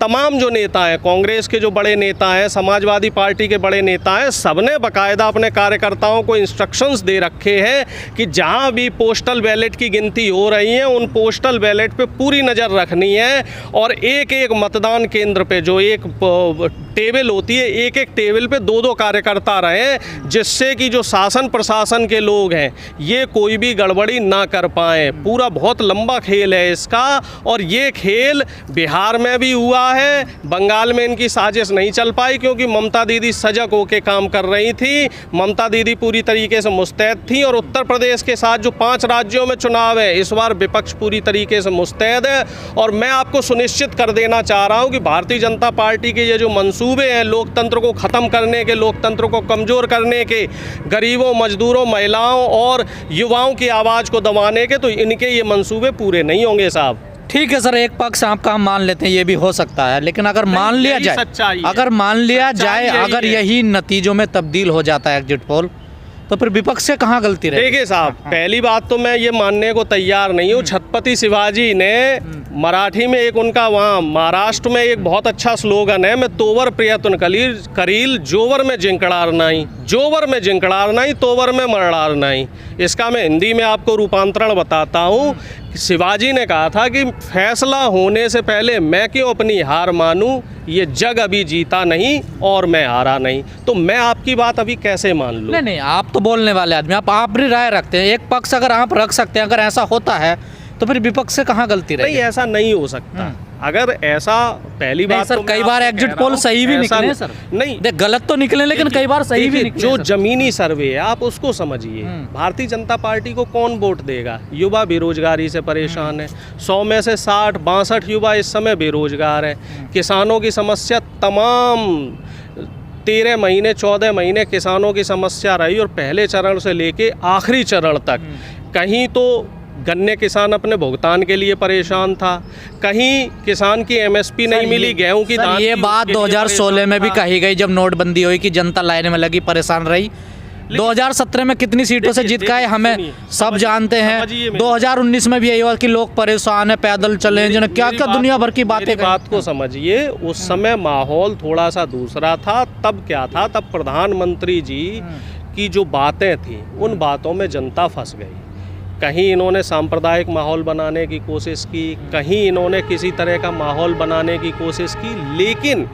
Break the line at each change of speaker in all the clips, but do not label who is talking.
तमाम जो नेता हैं, कांग्रेस के जो बड़े नेता हैं, समाजवादी पार्टी के बड़े नेता हैं, सबने बाकायदा अपने कार्यकर्ताओं को इंस्ट्रक्शंस दे रखे हैं कि जहां भी पोस्टल बैलेट की गिनती हो रही है उन पोस्टल बैलेट पे पूरी नज़र रखनी है और एक एक मतदान केंद्र पे जो एक टेबल होती है, एक एक टेबल पे दो दो कार्यकर्ता रहे, जिससे कि जो शासन प्रशासन के लोग हैं ये कोई भी गड़बड़ी ना कर पाएँ। पूरा बहुत लंबा खेल है इसका, और ये खेल बिहार में भी हुआ है। बंगाल में इनकी साजिश नहीं चल पाई क्योंकि ममता दीदी सजग होकर काम कर रही थी, ममता दीदी पूरी तरीके से मुस्तैद थी। और उत्तर प्रदेश के साथ जो 5 राज्यों में चुनाव है, इस बार विपक्ष पूरी तरीके से मुस्तैद है। और मैं आपको सुनिश्चित कर देना चाह रहा हूँ कि भारतीय जनता पार्टी के ये जो मंसूबे हैं लोकतंत्र को ख़त्म करने के, लोकतंत्र को कमज़ोर करने के, गरीबों, मजदूरों, महिलाओं और युवाओं की आवाज़ को दबाने के, तो इनके ये मंसूबे पूरे नहीं होंगे साहब।
ठीक है सर, एक पक्ष आपका हम मान लेते हैं, ये भी हो सकता है, लेकिन अगर मान लिया जाए, अगर यही नतीजों में तब्दील हो जाता है एग्जिट पोल, तो फिर विपक्ष से कहाँ गलती रही?
देखिए साहब, पहली बात तो मैं ये मानने को तैयार नहीं हूँ। छत्रपति शिवाजी ने मराठी में एक उनका, वहाँ महाराष्ट्र में एक बहुत अच्छा स्लोगन है, मैं तोवर प्रयत्न करील जोवर में जिंकड़ार नहीं, जोवर में जिंकड़ार नहीं, तोवर में मरड़ार नहीं। इसका मैं हिंदी में आपको रूपांतरण बताता हूँ। शिवाजी ने कहा था कि फैसला होने से पहले मैं क्यों अपनी हार मानूं, ये जग अभी जीता नहीं और मैं हारा नहीं। तो मैं आपकी बात अभी कैसे मान लूं?
नहीं, आप तो बोलने वाले आदमी, आप अपनी राय रखते हैं। एक पक्ष अगर आप रख सकते हैं, अगर ऐसा होता है तो फिर विपक्ष से कहाँ गलती रही?
नहीं, ऐसा नहीं हो सकता। अगर ऐसा, पहली बात
सर,
तो
कई बार एग्जिट पोल सही भी निकले सर,
नहीं
देख गलत तो निकले, लेकिन कई बार सही भी निकले।
जो जमीनी सर्वे है आप उसको समझिए। भारतीय जनता पार्टी को कौन वोट देगा? युवा बेरोजगारी से परेशान है, 100 में से 60-62 युवा इस समय बेरोजगार है। किसानों की समस्या तमाम 13 महीने 14 महीने किसानों की समस्या रही, और पहले चरण से लेके आखिरी चरण तक। कहीं तो गन्ने किसान अपने भुगतान के लिए परेशान था, कहीं किसान की एमएसपी नहीं मिली, गेहूं की दाम।
ये बात 2016 में भी कही गई जब नोटबंदी हुई कि जनता लाइन में लगी, परेशान रही। 2017 में कितनी सीटों से जीत गए हमें सब जानते हैं। 2019 में भी यही हुआ कि लोग परेशान हैं, पैदल चले, जिन्हें क्या क्या दुनिया भर की बातें।
बात को समझिए, उस समय माहौल थोड़ा सा दूसरा था। तब क्या था, तब प्रधानमंत्री जी की जो बातें थी उन बातों में जनता फंस गई। कहीं इन्होंने सांप्रदायिक माहौल बनाने की कोशिश की, कहीं इन्होंने किसी तरह का माहौल बनाने की कोशिश की, लेकिन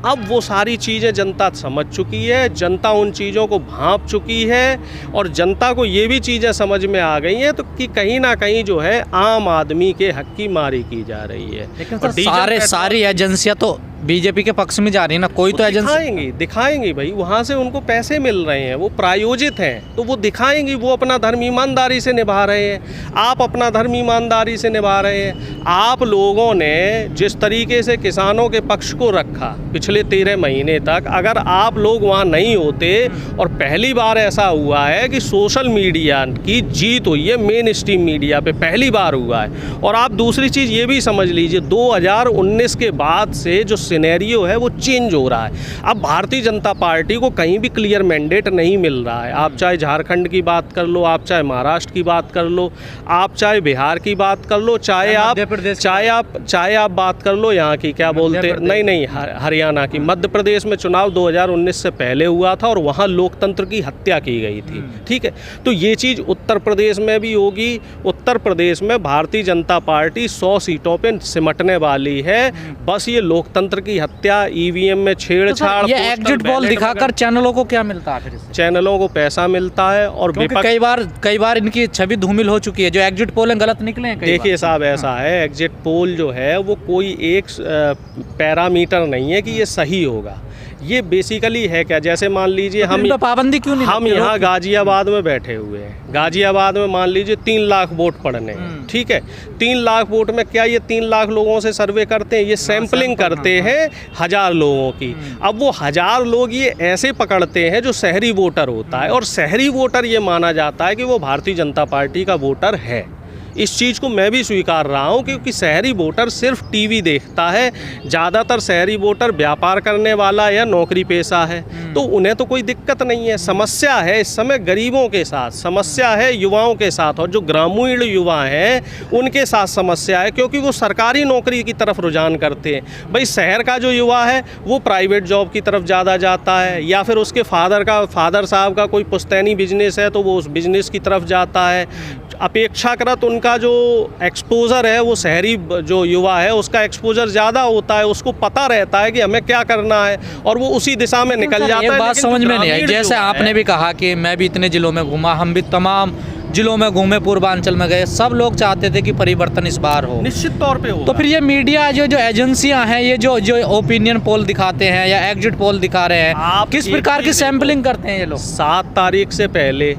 अब वो सारी चीज़ें जनता समझ चुकी है, जनता उन चीज़ों को भांप चुकी है, और जनता को ये भी चीज़ें समझ में आ गई हैं तो कि कहीं ना कहीं जो है आम आदमी के हक की मारी की जा रही है।
लेकिन सर, सारी एजेंसियां तो बीजेपी के पक्ष में जा रही है ना, कोई तो एजेंसी
दिखाएंगी भाई, वहाँ से उनको पैसे मिल रहे हैं, वो प्रायोजित हैं, तो वो दिखाएंगी। वो अपना धर्म ईमानदारी से निभा रहे हैं, आप अपना धर्म ईमानदारी से निभा रहे हैं। आप लोगों ने जिस तरीके से किसानों के पक्ष को रखा पिछले 13 महीने तक, अगर आप लोग वहाँ नहीं होते, और पहली बार ऐसा हुआ है कि सोशल मीडिया की जीत हुई है, मेन स्ट्रीम मीडिया पे पहली बार हुआ है। और आप दूसरी चीज़ ये भी समझ लीजिए, 2019 के बाद से जो सिनेरियो है वो चेंज हो रहा है। अब भारतीय जनता पार्टी को कहीं भी क्लियर मैंडेट नहीं मिल रहा है। आप चाहे झारखंड की बात कर लो, आप चाहे महाराष्ट्र की बात कर लो, आप चाहे बिहार की बात कर लो, चाहे आप बात कर लो यहाँ की, क्या बोलते, नहीं हरियाणा की। मध्य प्रदेश में चुनाव 2019 से पहले हुआ था और वहाँ लोकतंत्र की हत्या की गई थी, ठीक है। तो ये चीज़ उत्तर प्रदेश में भी होगी। उत्तर प्रदेश में भारतीय जनता पार्टी 100 सीटों पर सिमटने वाली है। बस ये लोकतंत्र की हत्या, ईवीएम में छेड़छाड़,
तो ये एग्जिट पोल दिखाकर चैनलों को क्या मिलता है? फिर
चैनलों को पैसा मिलता है, और
कई बार इनकी छवि धूमिल हो चुकी है, जो एग्जिट पोल गलत निकले हैं।
देखिए साहब, ऐसा है, एग्जिट पोल जो है वो कोई एक पैरामीटर नहीं है कि ये सही होगा। ये बेसिकली है क्या, जैसे मान लीजिए हम
पाबंदी क्यों नहीं,
हम यहाँ गाजियाबाद में बैठे हुए हैं, गाजियाबाद में मान लीजिए 3 लाख वोट पड़ने हैं, ठीक है। 3 लाख वोट में क्या ये 3 लाख लोगों से सर्वे करते हैं? ये सैंपलिंग करते हैं 1000 लोगों की। अब वो 1000 लोग ये ऐसे पकड़ते हैं जो शहरी वोटर होता है, और शहरी वोटर ये माना जाता है कि वो भारतीय जनता पार्टी का वोटर है। इस चीज़ को मैं भी स्वीकार रहा हूँ, क्योंकि शहरी वोटर सिर्फ टीवी देखता है। ज़्यादातर शहरी वोटर व्यापार करने वाला या नौकरी पेशा है, तो उन्हें तो कोई दिक्कत नहीं है। समस्या है इस समय गरीबों के साथ, समस्या है युवाओं के साथ, और जो ग्रामीण युवा हैं उनके साथ समस्या है, क्योंकि वो सरकारी नौकरी की तरफ रुझान करते हैं। भाई शहर का जो युवा है वो प्राइवेट जॉब की तरफ ज़्यादा जाता है, या फिर उसके फादर साहब का कोई पुश्तैनी बिजनेस है तो वो उस बिजनेस की तरफ जाता है। अपेक्षाकृत उनका जो एक्सपोज़र है वो शहरी जो युवा है उसका एक्सपोज़र ज़्यादा होता है, उसको पता रहता है कि हमें क्या करना है और वो उसी दिशा में निकल जाता है।
एक बात समझ में नहीं आई, जैसे आपने भी कहा कि मैं भी इतने ज़िलों में घूमा, हम भी तमाम जिलों में घूमे, पूर्वांचल में गए, सब लोग चाहते थे कि परिवर्तन इस बार हो,
निश्चित तौर पे हो।
तो फिर ये मीडिया जो एजेंसियां हैं, ये जो ओपिनियन पोल दिखाते हैं या एग्जिट पोल दिखा रहे हैं, किस प्रकार की सैंपलिंग करते हैं ये लोग?
7 तारीख से पहले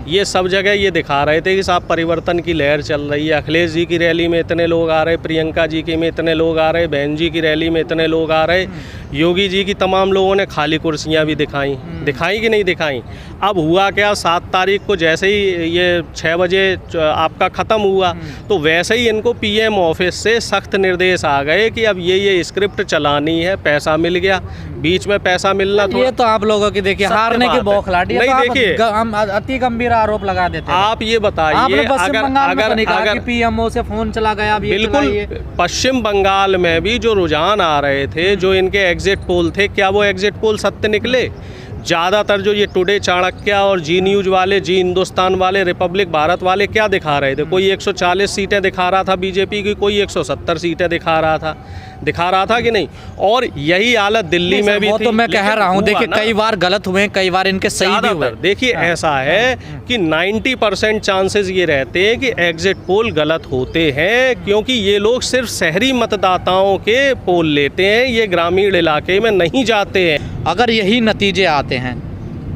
ये सब जगह ये दिखा रहे थे कि साहब परिवर्तन की लहर चल रही है, अखिलेश जी की रैली में इतने लोग आ रहे, प्रियंका जी की में इतने लोग आ रहे, बहन जी की रैली में इतने लोग आ रहे, योगी जी की तमाम लोगों ने खाली कुर्सियां भी दिखाई कि नहीं दिखाई। अब हुआ क्या, 7 तारीख को जैसे ही ये 6 बजे आपका ख़त्म हुआ तो वैसे ही इनको पीएम ऑफिस से सख्त निर्देश आ गए कि अब ये स्क्रिप्ट चलानी है। पैसा मिल गया, बीच में पैसा मिलना
ये तो आप लोगों की देखिए हारने की बौखलाहट,
नहीं देखिए
हम अति गंभीर आरोप लगा देते हैं।
आप ये बताइए, अगर
पीएमओ से फोन चला गया,
बिल्कुल पश्चिम बंगाल में भी जो रुझान आ रहे थे, जो इनके एग्जिट पोल थे, क्या वो एग्जिट पोल सत्य निकले? ज़्यादातर जो ये टुडे, चाणक्य और जी न्यूज़ वाले, जी हिंदुस्तान वाले, रिपब्लिक भारत वाले क्या दिखा रहे थे? कोई 140 सीटें दिखा रहा था बीजेपी की, कोई 170 सीटें दिखा रहा था कि नहीं? और यही हालत दिल्ली में भी
वो
थी।
तो मैं कह रहा हूँ, देखिए कई बार गलत हुए, कई बार इनके सही भी हुए।
देखिए ऐसा है कि 90% चांसेस ये रहते हैं कि एग्जिट पोल गलत होते हैं, क्योंकि ये लोग सिर्फ शहरी मतदाताओं के पोल लेते हैं, ये ग्रामीण इलाके में नहीं जाते हैं।
अगर यही नतीजे आते हैं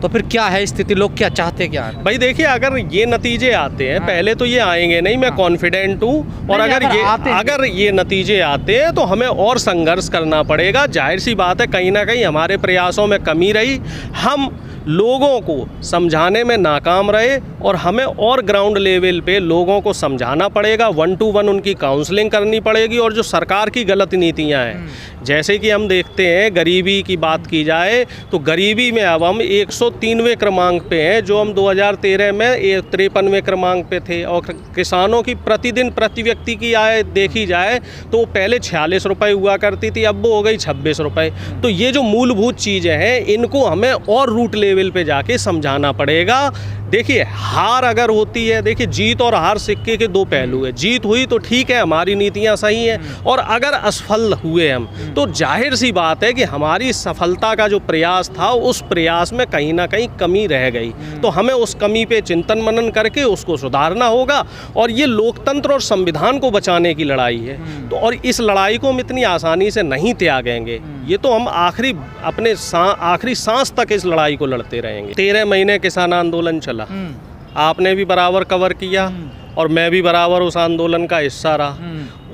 तो फिर क्या है स्थिति, लोग क्या चाहते क्या है?
भाई देखिए, अगर ये नतीजे आते हैं, पहले तो ये आएंगे नहीं, मैं कॉन्फिडेंट हूँ, और अगर ये नतीजे आते हैं तो हमें और संघर्ष करना पड़ेगा। जाहिर सी बात है, कहीं ना कहीं हमारे प्रयासों में कमी रही, हम लोगों को समझाने में नाकाम रहे, और हमें और ग्राउंड लेवल पे लोगों को समझाना पड़ेगा, 1 to 1 उनकी काउंसलिंग करनी पड़ेगी। और जो सरकार की गलत नीतियां हैं, जैसे कि हम देखते हैं गरीबी की बात की जाए तो गरीबी में अब हम 103वें क्रमांक पे हैं, जो हम 2013 में 53वें क्रमांक पे थे। और किसानों की प्रतिदिन प्रति व्यक्ति की आय देखी जाए तो पहले 46 रुपये हुआ करती थी, अब वो हो गई 26 रुपये। तो ये जो मूलभूत चीज़ें हैं, इनको हमें और रूट लेवल पे जाके समझाना पड़ेगा। देखिए, हार अगर होती है, देखिए जीत और हार सिक्के के 2 पहलू है। जीत हुई तो ठीक है, हमारी नीतियां सही हैं, और अगर असफल हुए हम तो जाहिर सी बात है कि हमारी सफलता का जो प्रयास था, उस प्रयास में कहीं ना कहीं कमी रह गई। तो हमें उस कमी पे चिंतन मनन करके उसको सुधारना होगा, और ये लोकतंत्र और संविधान को बचाने की लड़ाई है। तो और इस लड़ाई को हम इतनी आसानी से नहीं त्यागेंगे। ये तो हम आखिरी सांस तक इस लड़ाई को लड़ते रहेंगे। 13 महीने किसान आंदोलन चला, आपने भी बराबर कवर किया और मैं भी बराबर उस आंदोलन का हिस्सा रहा।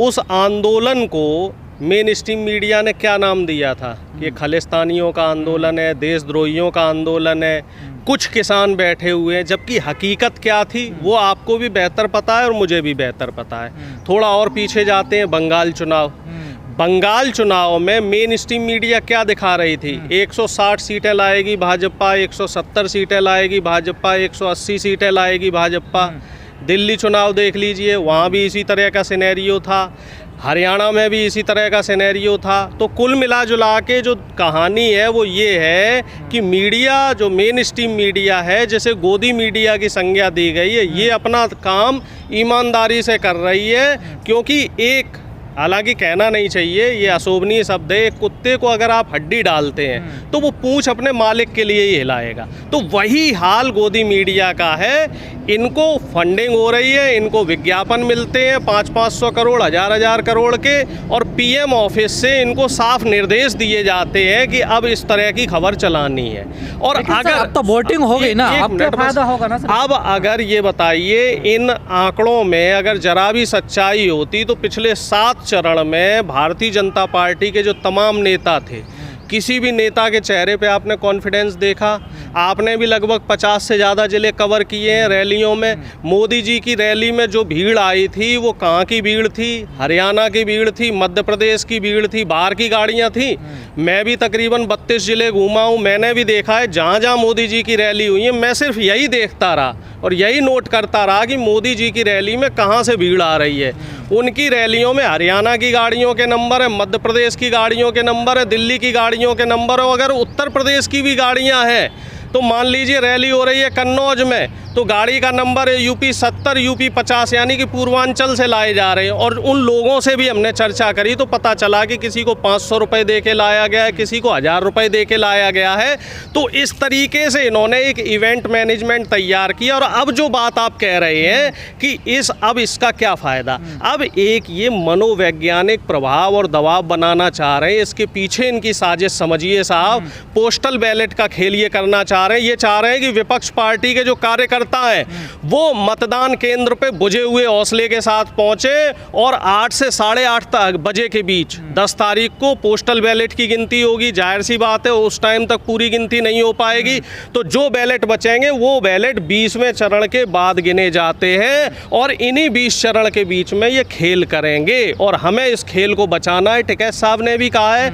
उस आंदोलन को मेन स्ट्रीम मीडिया ने क्या नाम दिया था कि खालिस्तानियों का आंदोलन है, देशद्रोहियों का आंदोलन है, कुछ किसान बैठे हुए हैं। जबकि हकीकत क्या थी वो आपको भी बेहतर पता है और मुझे भी बेहतर पता है। थोड़ा और पीछे जाते हैं, बंगाल चुनाव में मेन स्ट्रीम मीडिया क्या दिखा रही थी? 160 सीटें लाएगी भाजपा, 170 सीटें लाएगी भाजपा, 180 सीटें लाएगी भाजपा। दिल्ली चुनाव देख लीजिए, वहाँ भी इसी तरह का सिनेरियो था, हरियाणा में भी इसी तरह का सिनेरियो था। तो कुल मिला जुला के जो कहानी है वो ये है कि मीडिया, जो मेन स्ट्रीम मीडिया है, जैसे गोदी मीडिया की संज्ञा दी गई है, ये अपना काम ईमानदारी से कर रही है। क्योंकि एक, हालांकि कहना नहीं चाहिए, ये अशोभनीय शब्द है, एक कुत्ते को अगर आप हड्डी डालते हैं तो वो पूंछ अपने मालिक के लिए ही हिलाएगा। तो वही हाल गोदी मीडिया का है। इनको फंडिंग हो रही है, इनको विज्ञापन मिलते हैं 500-500 करोड़, 1000-1000 करोड़ के, और पीएम ऑफिस से इनको साफ निर्देश दिए जाते हैं कि अब इस तरह की खबर चलानी है। और अगर
अब तो वोटिंग हो गई ना, अब तो फायदा होगा ना सर।
अब अगर ये बताइए, इन आंकड़ों में अगर जरा भी सच्चाई होती तो पिछले 7 चरण में भारतीय जनता पार्टी के जो तमाम नेता थे किसी भी नेता के चेहरे पे आपने कॉन्फिडेंस देखा? आपने भी लगभग 50 से ज़्यादा ज़िले कवर किए हैं रैलियों में। मोदी जी की रैली में जो भीड़ आई थी वो कहाँ की भीड़ थी? हरियाणा की भीड़ थी, मध्य प्रदेश की भीड़ थी, बाहर की गाड़ियाँ थी। मैं भी तकरीबन 32 ज़िले घूमा हूँ, मैंने भी देखा है जहाँ जहाँ मोदी जी की रैली हुई है, मैं सिर्फ यही देखता रहा और यही नोट करता रहा कि मोदी जी की रैली में कहाँ से भीड़ आ रही है। उनकी रैलियों में हरियाणा की गाड़ियों के नंबर है, मध्य प्रदेश की गाड़ियों के नंबर है, दिल्ली की गाड़ियों के नंबर है। अगर उत्तर प्रदेश की भी गाड़ियाँ हैं तो मान लीजिए रैली हो रही है कन्नौज में, तो गाड़ी का नंबर है यूपी 70, यूपी 50, यानी कि पूर्वांचल से लाए जा रहे हैं। और उन लोगों से भी हमने चर्चा करी तो पता चला कि किसी को 500 रुपये दे के लाया गया है, किसी को 1000 रुपये दे के लाया गया है। तो इस तरीके से इन्होंने एक इवेंट मैनेजमेंट तैयार किया। और अब जो बात आप कह रहे हैं कि अब इसका क्या फ़ायदा, अब एक ये मनोवैज्ञानिक प्रभाव और दबाव बनाना चाह रहे हैं। इसके पीछे इनकी साजिश समझिए साहब, पोस्टल बैलेट का खेल ये करना चाह रहे हैं। ये चाह रहे हैं कि विपक्ष पार्टी के जो कार्यकर्ता है वो मतदान केंद्र पे बुझे हुए हौसले के साथ पहुंचे और 8 से 8:30 बजे के बीच 10 तारीख को पोस्टल बैलेट की गिनती होगी। जाहिर सी बात है उस टाइम तक पूरी गिनती नहीं हो पाएगी, तो जो बैलेट बचेंगे वो बैलेट 20वें चरण के बाद गिने जाते हैं और इन्हीं 20 चरण के बीच में ये खेल करेंगे और हमें इस खेल को बचाना है। टिकैत साहब ने भी कहा है।